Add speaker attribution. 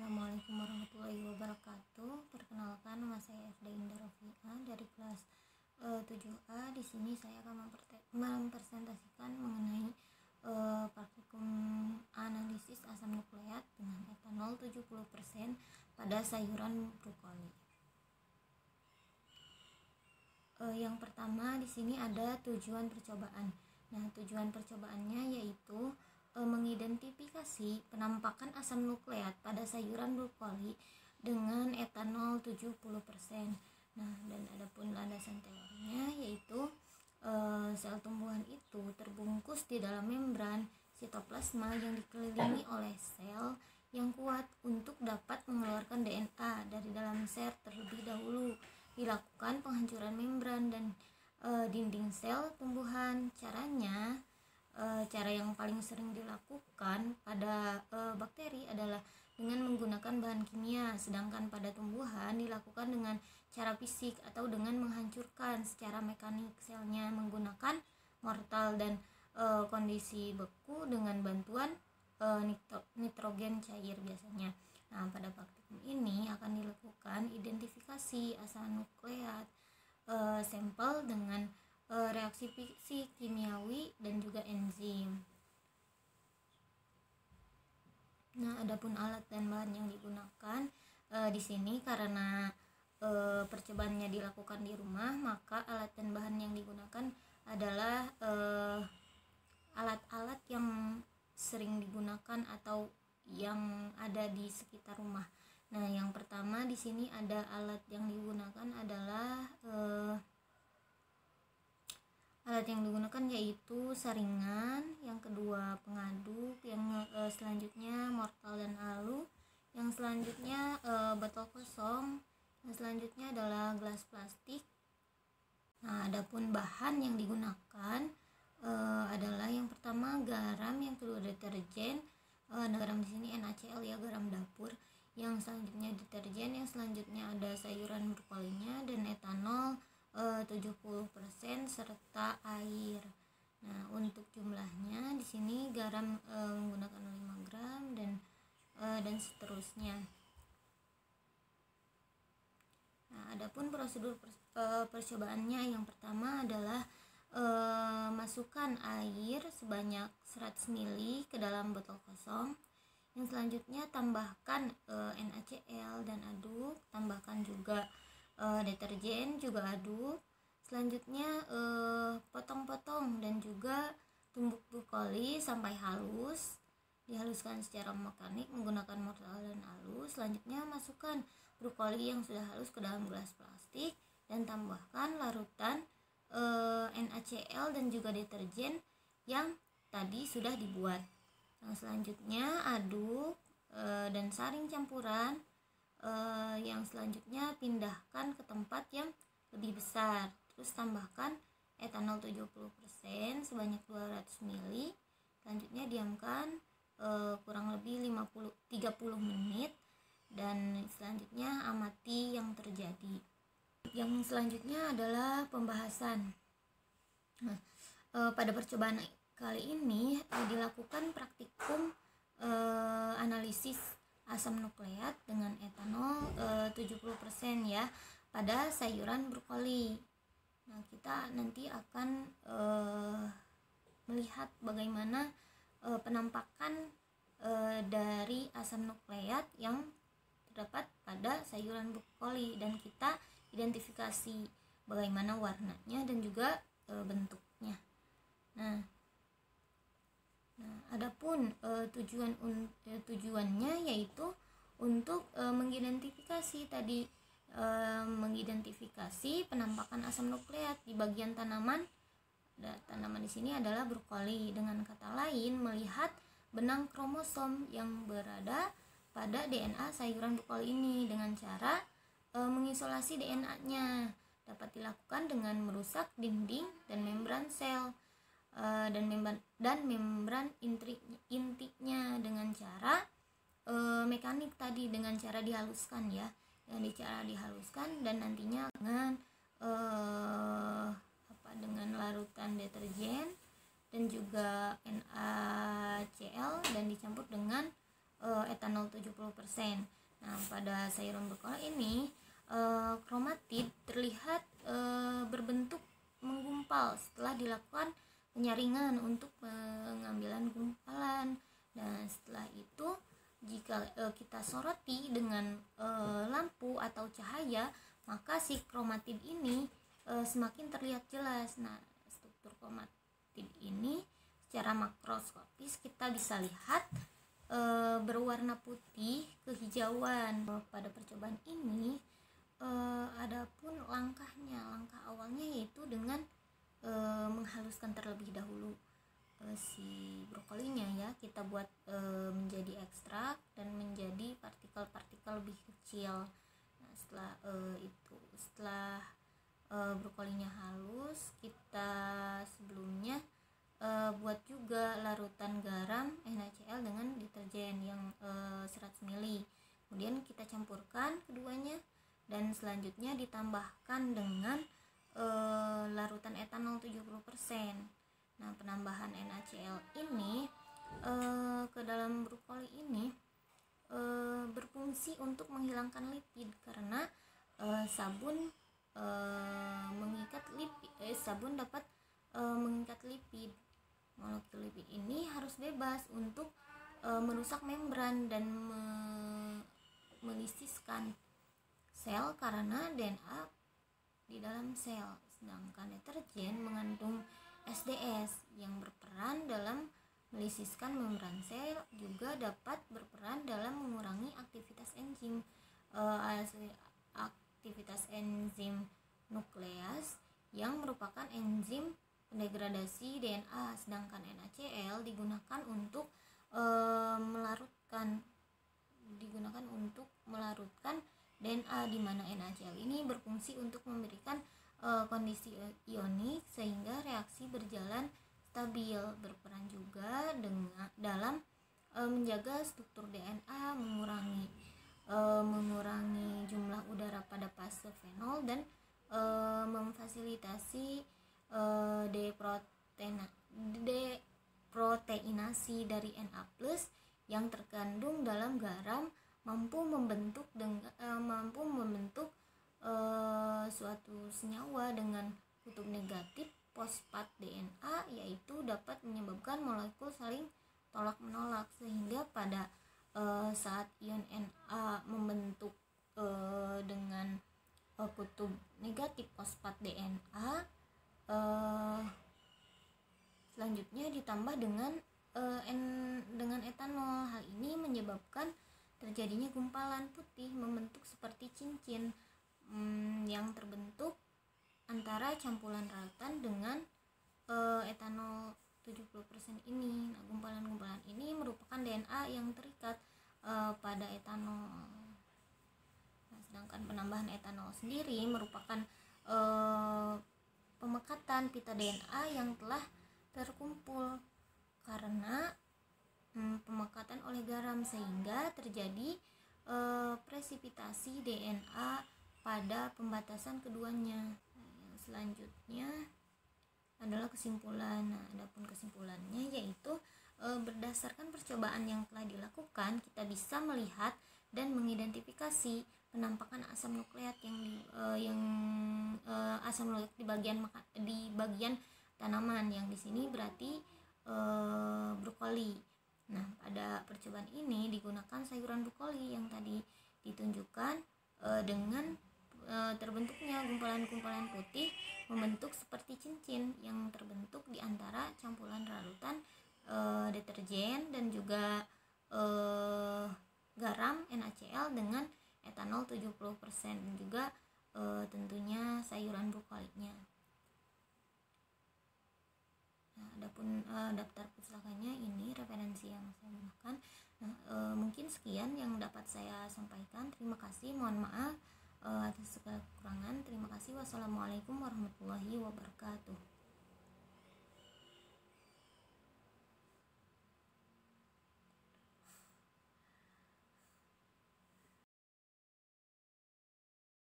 Speaker 1: Assalamualaikum warahmatullahi wabarakatuh. Perkenalkan, nama saya Efda Indah Rofiah dari kelas 7A. Di sini saya akan mempresentasikan mengenai praktikum analisis asam nukleat dengan etanol 70% pada sayuran brokoli. Yang pertama di sini ada tujuan percobaan. Nah, tujuan percobaannya yaitu mengidentifikasi penampakan asam nukleat pada sayuran brokoli dengan etanol 70%. Nah, dan adapun landasan teorinya yaitu sel tumbuhan itu terbungkus di dalam membran sitoplasma yang dikelilingi oleh sel yang kuat. Untuk dapat mengeluarkan DNA dari dalam sel terlebih dahulu dilakukan penghancuran membran dan dinding sel tumbuhan. Cara yang paling sering dilakukan pada bakteri adalah dengan menggunakan bahan kimia, sedangkan pada tumbuhan dilakukan dengan cara fisik atau dengan menghancurkan secara mekanik selnya menggunakan mortal dan kondisi beku dengan bantuan nitrogen cair biasanya. Nah, pada praktikum ini akan dilakukan identifikasi asam nukleat sampel dengan reaksi fisik, kimiawi, dan juga enzim. Nah, adapun alat dan bahan yang digunakan di sini karena percobaannya dilakukan di rumah, maka alat dan bahan yang digunakan adalah alat-alat yang sering digunakan atau yang ada di sekitar rumah. Nah, yang pertama di sini ada alat yang digunakan adalah alat yang digunakan yaitu saringan, yang kedua pengaduk, yang selanjutnya mortal dan alu, yang selanjutnya botol kosong, yang selanjutnya adalah gelas plastik. Nah, adapun bahan yang digunakan adalah yang pertama garam, yang kedua deterjen. Garam di sini NaCl ya, garam dapur. Yang selanjutnya deterjen, yang selanjutnya ada sayuran brokolinya, dan etanol 70% serta air. Nah, untuk jumlahnya di sini garam menggunakan 5 gram dan seterusnya. Nah, adapun prosedur percobaannya yang pertama adalah masukkan air sebanyak 100 ml ke dalam botol kosong. Yang selanjutnya tambahkan NaCl dan aduk, tambahkan juga deterjen juga aduk. Selanjutnya potong-potong dan juga tumbuk brokoli sampai halus, dihaluskan secara mekanik menggunakan mortal dan alu. Selanjutnya masukkan brokoli yang sudah halus ke dalam gelas plastik dan tambahkan larutan NaCl dan juga deterjen yang tadi sudah dibuat. Yang selanjutnya aduk dan saring campuran. Yang selanjutnya pindahkan ke tempat yang lebih besar. Terus tambahkan etanol 70% sebanyak 200 ml. Selanjutnya diamkan kurang lebih 30 menit dan selanjutnya amati yang terjadi. Yang selanjutnya adalah pembahasan. Nah, pada percobaan kali ini dilakukan praktikum analisis asam nukleat dengan etanol 70% ya pada sayuran brokoli. Nah, kita nanti akan melihat bagaimana penampakan dari asam nukleat yang terdapat pada sayuran brokoli dan kita identifikasi bagaimana warnanya dan juga bentuknya. Nah, adapun tujuannya yaitu untuk mengidentifikasi penampakan asam nukleat di bagian tanaman. Tanaman di sini adalah brokoli. Dengan kata lain, melihat benang kromosom yang berada pada DNA sayuran brokoli ini dengan cara mengisolasi DNA-nya. Dapat dilakukan dengan merusak dinding dan membran sel dan membran intinya dengan cara mekanik tadi, dengan cara dihaluskan ya, dan nantinya dengan larutan deterjen dan juga NaCl dan dicampur dengan etanol 70%. Nah, pada sayuran brokoli ini kromatid terlihat berbentuk menggumpal setelah dilakukan penyaringan untuk pengambilan gumpalan. Dan setelah itu jika kita soroti dengan lampu atau cahaya, maka si kromatid ini semakin terlihat jelas. Nah, struktur kromatid ini secara makroskopis kita bisa lihat berwarna putih kehijauan. Pada percobaan ini adapun langkah awalnya yaitu dengan menghaluskan terlebih dahulu si brokolinya ya, kita buat menjadi ekstrak dan menjadi partikel-partikel lebih kecil. Nah, setelah brokolinya halus, kita sebelumnya buat juga larutan garam NaCl dengan deterjen yang 100 ml. Kemudian kita campurkan keduanya dan selanjutnya ditambahkan dengan larutan etanol 70%. Nah, penambahan NaCl ini ke dalam brokoli ini berfungsi untuk menghilangkan lipid karena sabun dapat mengikat lipid. Molekul lipid ini harus bebas untuk merusak membran dan melisiskan sel karena DNA di dalam sel. Sedangkan deterjen mengandung SDS yang berperan dalam melisiskan membran sel, juga dapat berperan dalam mengurangi aktivitas enzim nukleas yang merupakan enzim pendegradasi DNA. Sedangkan NaCl digunakan untuk melarutkan DNA, di mana NaCl ini berfungsi untuk memberikan kondisi ionik sehingga reaksi berjalan stabil, berperan juga dalam menjaga struktur DNA, mengurangi jumlah udara pada fase fenol dan memfasilitasi deproteinasi dari Na+ yang terkandung dalam garam, mampu membentuk suatu senyawa dengan kutub negatif fosfat DNA, yaitu dapat menyebabkan molekul saling tolak menolak, sehingga pada saat ion Na membentuk dengan kutub negatif fosfat DNA, selanjutnya ditambah dengan etanol. Hal ini menyebabkan terjadinya gumpalan putih membentuk seperti cincin yang terbentuk antara campuran larutan dengan etanol 70% ini. Nah, gumpalan-gumpalan ini merupakan DNA yang terikat pada etanol. Nah, sedangkan penambahan etanol sendiri merupakan pemekatan pita DNA yang telah terkumpul karena pemekatan oleh garam, sehingga terjadi presipitasi DNA pada pembatasan keduanya. Nah, yang selanjutnya adalah kesimpulan. Nah, adapun kesimpulannya yaitu berdasarkan percobaan yang telah dilakukan, kita bisa melihat dan mengidentifikasi penampakan asam nukleat asam nukleat di bagian tanaman, yang di sini berarti brokoli. Nah, pada percobaan ini digunakan sayuran brokoli yang tadi ditunjukkan dengan terbentuknya gumpalan-gumpalan putih membentuk seperti cincin yang terbentuk di antara campuran larutan deterjen dan juga garam NaCl dengan etanol 70%, dan juga tentunya sayuran brokolinya. Nah, adapun daftar pustakanya ini referensi yang saya gunakan. Nah, mungkin sekian yang dapat saya sampaikan. Terima kasih, mohon maaf atas segala kekurangan. Terima kasih. Wassalamualaikum warahmatullahi wabarakatuh.